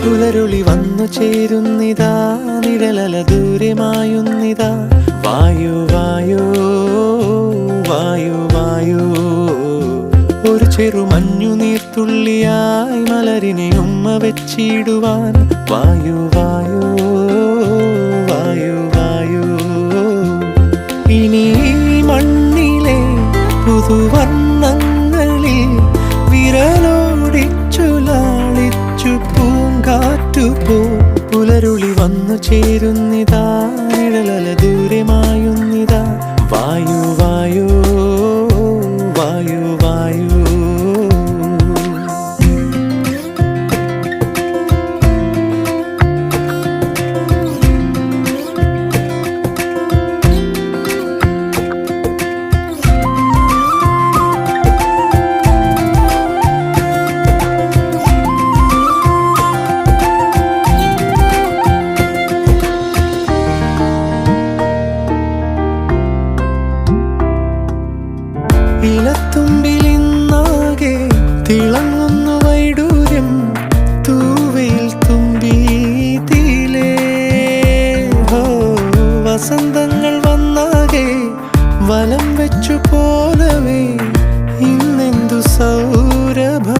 പുലരുളി വന്നു ചേരുന്നിതാ, നിഴലല ദൂരെ മായുന്നിതാ. വായു വായു വായു വായു, ഒരു ചെറു മഞ്ഞു നീർത്തുള്ളിയായി മലരിനെ ഉമ്മ വെച്ചിടുവാൻ. വായു വായു വായു വായു, ഇനി മണ്ണിലെ പുതുവർണ്ണങ്ങളിൽ വിരലോടിച്ചു ലാളിച്ചു പൂങ്കാറ്റുപോ. പുലരുളി വന്നു ചേരുന്നിതാ, നിഴലല ദൂരെ മായുന്നിതാ. വായു വായു വായു വായു. ഇലത്തുമ്പിലിന്നാകെ തിളങ്ങുന്നു വൈഡൂര്യം, തൂവയിൽ തുമ്പി തീലേ. വസന്തങ്ങൾ വന്നാകെ വലം വെച്ചു പോലവേ ഇന്നെന്തു സൗരഭം.